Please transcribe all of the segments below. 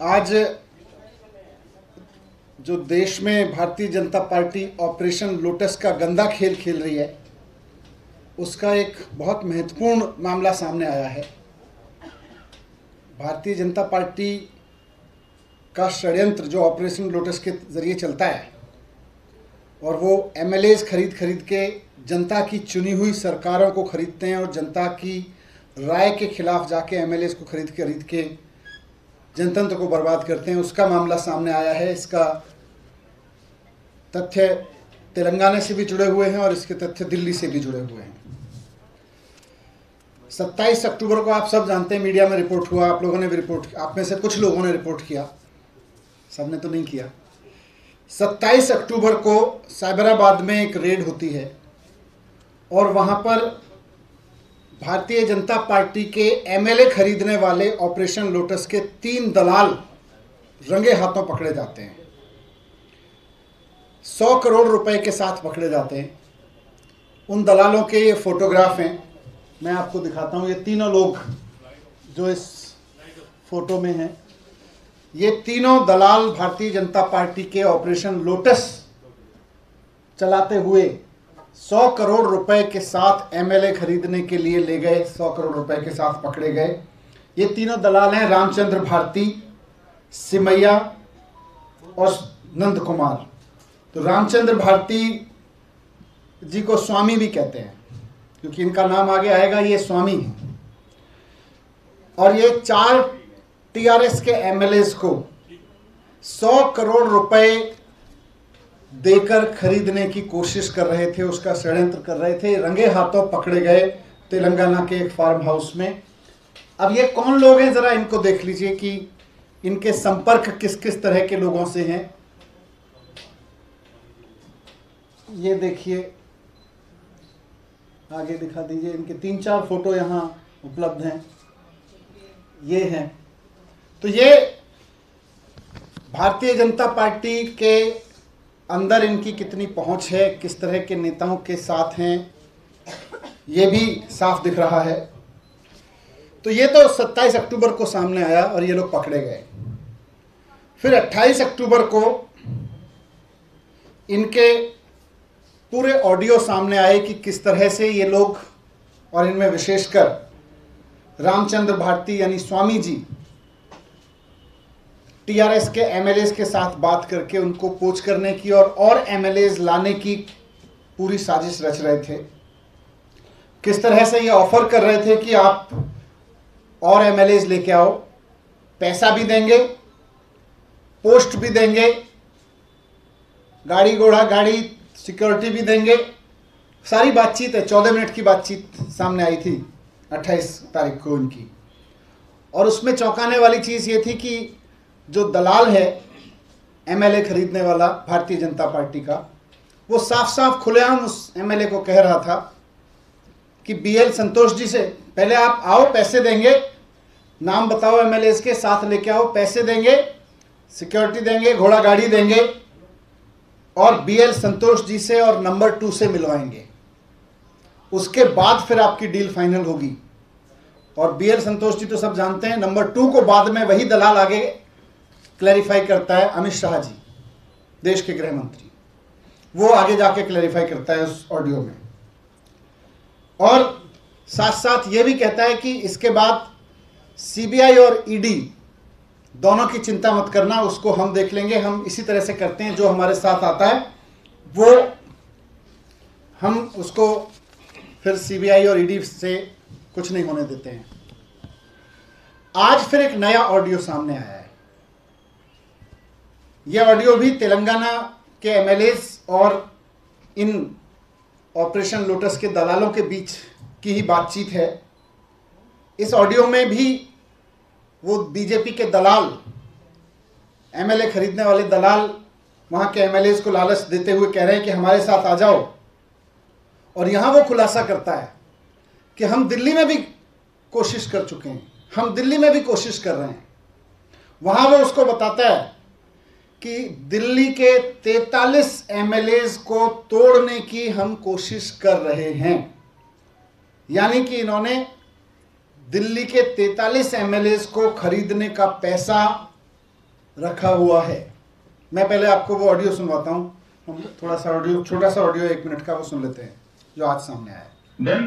आज जो देश में Bharatiya Janata party operation lotus का गंदा खेल खेल रही है, उसका एक बहुत महत्वपूर्ण मामला सामने आया है। भारतीय जनता पार्टी का षड्यंत्र जो ऑपरेशन लोटस के जरिए चलता है और वो एमएलएज खरीद के जनता की चुनी हुई सरकारों को खरीदते हैं और जनता की राय के खिलाफ जाके एमएलएज को खरीद के जनतंत्र को बर्बाद करते हैं, उसका मामला सामने आया है। इसका तथ्य तेलंगाना से भी जुड़े हुए हैं और इसके तथ्य दिल्ली से भी जुड़े हुए हैं। 27 अक्टूबर को आप सब जानते हैं, मीडिया में रिपोर्ट हुआ, आप लोगों ने भी रिपोर्ट, आप में से कुछ लोगों ने रिपोर्ट किया, सबने तो नहीं किया। 27 अक्टूबर को साइबराबाद में एक रेड होती है और वहाँ पर भारतीय जनता पार्टी के एमएलए खरीदने वाले ऑपरेशन लोटस के 3 दलाल रंगे हाथों पकड़े जाते हैं। 100 करोड़ रुपए के साथ पकड़े जाते हैं। उन दलालों के ये फोटोग्राफ हैं, मैं आपको दिखाता हूँ। ये तीनों लोग जो इस फोटो में हैं, ये तीनों दलाल भारतीय जनता पार्टी के ऑपरेशन लोटस चलाते हुए 100 करोड़ रुपए के साथ एमएलए खरीदने के लिए ले गए, 100 करोड़ रुपए के साथ पकड़े गए। ये तीनों दलाल हैं रामचंद्र भारती, सिमैया और नंद कुमार। तो रामचंद्र भारती जी को स्वामी भी कहते हैं क्योंकि इनका नाम आगे आएगा, ये स्वामी हैं। और ये 4 टीआरएस के एमएलएज को 100 करोड़ रुपए देकर खरीदने की कोशिश कर रहे थे, उसका षड्यंत्र कर रहे थे। रंगे हाथों पकड़े गए तेलंगाना के एक फार्म हाउस में। अब ये कौन लोग हैं, जरा इनको देख लीजिए कि इनके संपर्क किस किस तरह के लोगों से हैं। ये देखिए, आगे दिखा दीजिए, इनके 3-4 फोटो यहाँ उपलब्ध हैं, ये हैं। तो ये भारतीय जनता पार्टी के अंदर इनकी कितनी पहुंच है, किस तरह के नेताओं के साथ हैं, ये भी साफ दिख रहा है। तो ये तो 27 अक्टूबर को सामने आया और ये लोग पकड़े गए। फिर 28 अक्टूबर को इनके पूरे ऑडियो सामने आए कि किस तरह से ये लोग, और इनमें विशेषकर रामचंद्र भारती यानी स्वामी जी, टीआरएस के एमएलएज के साथ बात करके उनको पोच करने की और एमएलएज लाने की पूरी साजिश रच रहे थे। किस तरह से ये ऑफर कर रहे थे कि आप और एमएलएज लेके आओ, पैसा भी देंगे, पोस्ट भी देंगे, गाड़ी घोड़ा गाड़ी सिक्योरिटी भी देंगे। सारी बातचीत है, 14 मिनट की बातचीत सामने आई थी 28 तारीख को इनकी। और उसमें चौंकाने वाली चीज़ ये थी कि जो दलाल है एमएलए खरीदने वाला भारतीय जनता पार्टी का, वो साफ साफ खुलेआम उस एमएलए को कह रहा था कि बीएल संतोष जी से पहले आप आओ, पैसे देंगे, नाम बताओ एमएलए के साथ लेके आओ, पैसे देंगे, सिक्योरिटी देंगे, घोड़ा गाड़ी देंगे और बीएल संतोष जी से और नंबर 2 से मिलवाएंगे। उसके बाद फिर आपकी डील फाइनल होगी। और बीएल संतोष जी तो सब जानते हैं, नंबर 2 को बाद में वही दलाल आगे क्लैरिफाई करता है, अमित शाह जी, देश के गृह मंत्री, वो आगे जाके क्लैरिफाई करता है उस ऑडियो में। और साथ साथ ये भी कहता है कि इसके बाद सीबीआई और ईडी दोनों की चिंता मत करना, उसको हम देख लेंगे, हम इसी तरह से करते हैं, जो हमारे साथ आता है वो हम उसको फिर सीबीआई और ईडी से कुछ नहीं होने देते हैं। आज फिर एक नया ऑडियो सामने आया है। यह ऑडियो भी तेलंगाना के एमएलएज और इन ऑपरेशन लोटस के दलालों के बीच की ही बातचीत है। इस ऑडियो में भी वो बीजेपी के दलाल, एमएलए खरीदने वाले दलाल, वहाँ के एमएलएज को लालच देते हुए कह रहे हैं कि हमारे साथ आ जाओ। और यहाँ वो खुलासा करता है कि हम दिल्ली में भी कोशिश कर चुके हैं, हम दिल्ली में भी कोशिश कर रहे हैं। वहाँ वो उसको बताता है कि दिल्ली के 43 एमएलएज को तोड़ने की हम कोशिश कर रहे हैं। यानी कि इन्होंने दिल्ली के 43 एमएलएज को खरीदने का पैसा रखा हुआ है। मैं पहले आपको वो ऑडियो सुनवाता हूँ। हम थोड़ा सा ऑडियो, छोटा सा ऑडियो 1 मिनट का वो सुन लेते हैं जो आज सामने आया है। Then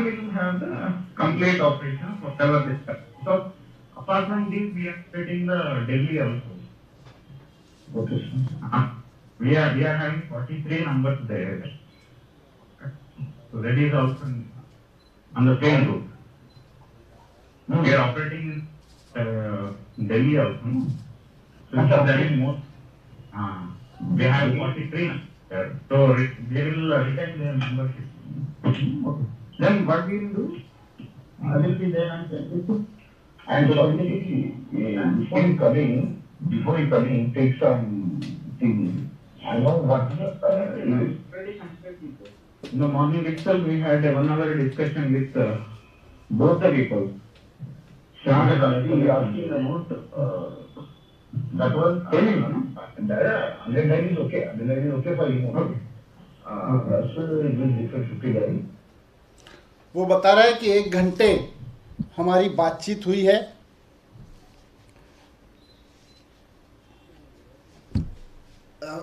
we will have the complete operation whatever this. So apart from this, we are getting the Delhi also. Okay. We are having 43 numbers there. So that is also on the same route. No, we are operating in Delhi also. So that is more. We have 43. So they will retain their membership. Okay. Then what we will do? I will be there on 22. And before you coming, take some things. I know what in the morning itself we had a 1 hour discussion with both the people. Shah asking about that was underline is okay. Underline is okay for you. Okay. वो बता रहा है कि 1 घंटे हमारी बातचीत हुई है।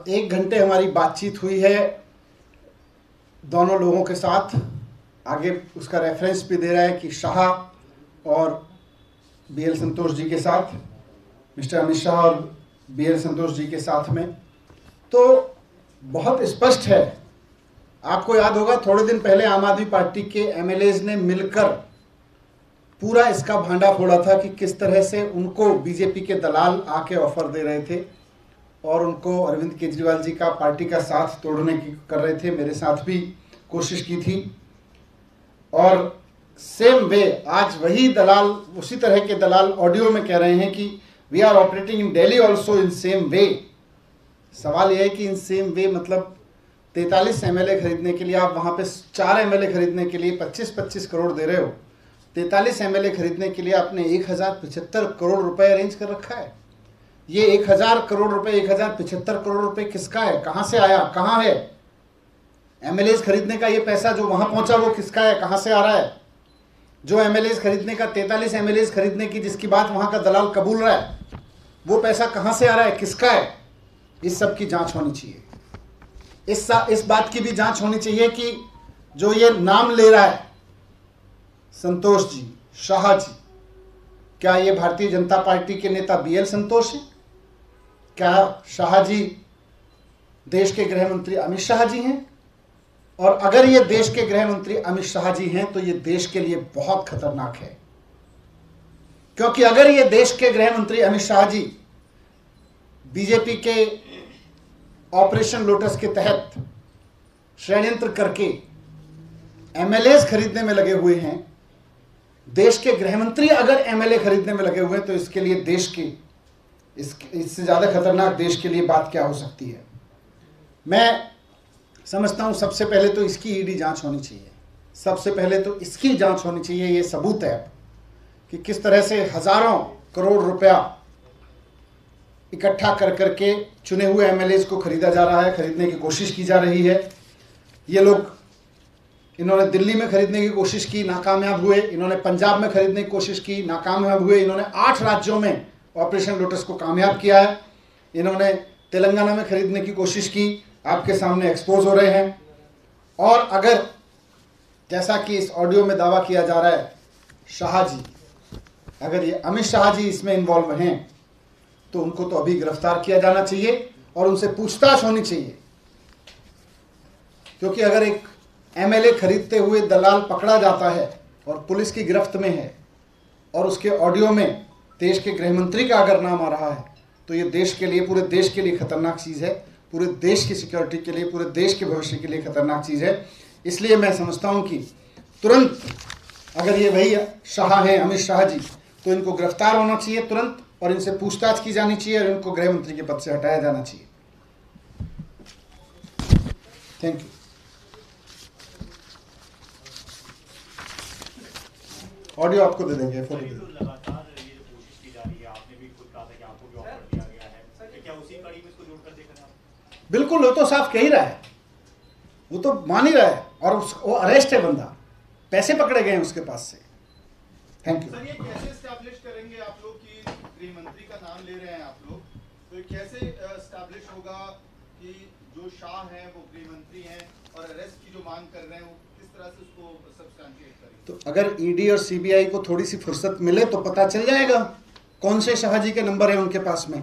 एक घंटे हमारी बातचीत हुई है दोनों लोगों के साथ। आगे उसका रेफरेंस भी दे रहा है कि शाह और BL संतोष जी के साथ, मिस्टर अमित शाह और BL संतोष जी के साथ में। तो बहुत स्पष्ट है। आपको याद होगा थोड़े दिन पहले आम आदमी पार्टी के MLAs ने मिलकर पूरा इसका भांडा फोड़ा था कि किस तरह से उनको बीजेपी के दलाल आके ऑफर दे रहे थे और उनको अरविंद केजरीवाल जी का पार्टी का साथ तोड़ने की कर रहे थे। मेरे साथ भी कोशिश की थी। और सेम वे आज वही दलाल, उसी तरह के दलाल ऑडियो में कह रहे हैं कि we are operating in Delhi also in same way. सवाल यह है कि इन सेम वे मतलब 43 MLA खरीदने के लिए आप वहाँ पे 4 MLA खरीदने के लिए 25-25 करोड़ दे रहे हो। 43 MLA खरीदने के लिए आपने 1075 करोड़ रुपए अरेंज कर रखा है। ये 1000 करोड़ रुपए, 1075 करोड़ रुपए किसका है, कहाँ से आया, कहाँ है? MLAs खरीदने का ये पैसा जो वहाँ पहुँचा वो किसका है, कहाँ से आ रहा है? जो MLAs खरीदने का 43 MLAs खरीदने की जिसकी बात वहाँ का दलाल कबूल रहा है, वो पैसा कहाँ से आ रहा है, किसका है? इस सब की जाँच होनी चाहिए। इस बात की भी जांच होनी चाहिए कि जो ये नाम ले रहा है संतोष जी, शाह जी, क्या ये भारतीय जनता पार्टी के नेता BL संतोष हैं? क्या शाह जी देश के गृह मंत्री अमित शाह जी हैं? और अगर ये देश के गृह मंत्री अमित शाह जी हैं तो ये देश के लिए बहुत खतरनाक है। क्योंकि अगर ये देश के गृह मंत्री अमित शाह जी बीजेपी के ऑपरेशन लोटस के तहत षड्यंत्र करके MLAs खरीदने में लगे हुए हैं, देश के गृह मंत्री अगर MLA खरीदने में लगे हुए हैं, तो इसके लिए देश की इससे ज़्यादा खतरनाक देश के लिए बात क्या हो सकती है? मैं समझता हूँ सबसे पहले तो इसकी ED जांच होनी चाहिए। सबसे पहले तो इसकी जांच होनी चाहिए। ये सबूत है कि किस तरह से हज़ारों करोड़ रुपया इकट्ठा कर करके चुने हुए MLAs को खरीदा जा रहा है, खरीदने की कोशिश की जा रही है। ये लोग, इन्होंने दिल्ली में खरीदने की कोशिश की, नाकामयाब हुए। इन्होंने पंजाब में खरीदने की कोशिश की, नाकामयाब हुए। इन्होंने 8 राज्यों में ऑपरेशन लोटस को कामयाब किया है। इन्होंने तेलंगाना में खरीदने की कोशिश की, आपके सामने एक्सपोज हो रहे हैं। और अगर जैसा कि इस ऑडियो में दावा किया जा रहा है, शाह जी, अगर ये अमित शाह जी इसमें इन्वॉल्व हैं तो उनको तो अभी गिरफ्तार किया जाना चाहिए और उनसे पूछताछ होनी चाहिए। क्योंकि अगर एक MLA खरीदते हुए दलाल पकड़ा जाता है और पुलिस की गिरफ्त में है और उसके ऑडियो में देश के गृह मंत्री का अगर नाम आ रहा है, तो ये देश के लिए, पूरे देश के लिए खतरनाक चीज़ है। पूरे देश की सिक्योरिटी के लिए, पूरे देश के भविष्य के लिए खतरनाक चीज़ है। इसलिए मैं समझता हूँ कि तुरंत अगर ये वही शाह हैं, अमित शाह जी, तो इनको गिरफ्तार होना चाहिए तुरंत और इनसे पूछताछ की जानी चाहिए और इनको गृह मंत्री के पद से हटाया जाना चाहिए। Thank you. ऑडियो आपको दे देंगे, फोटो दे देंगे। लगातार ये जो कोशिश की जा रही है, आपने भी खुद कहा था कि आपको भी ऑफर दिया गया है, क्या उसी कड़ी में इसको जोड़कर देख रहे हैं आप? बिल्कुल, वो तो साफ कह ही रहा है, वो तो मान ही रहा है और वो अरेस्ट है बंदा, पैसे पकड़े गए हैं उसके पास से। Thank you. सर, ये कैसे एस्टैब्लिश करेंगे आप लोग कि गृह मंत्री का नाम ले रहे हैं आप लोग तो ये कैसे एस्टैब्लिश होगा कि जो शाह हैं वो गृह मंत्री हैं और अरेस्ट की जो मांग कर रहे हैं वो किस तरह से उसको सब्सटैंशिएट करें? तो अगर ईडी और सीबीआई को थोड़ी सी फुर्सत मिले तो पता चल जाएगा कौन से शाह जी के नंबर है उनके पास में।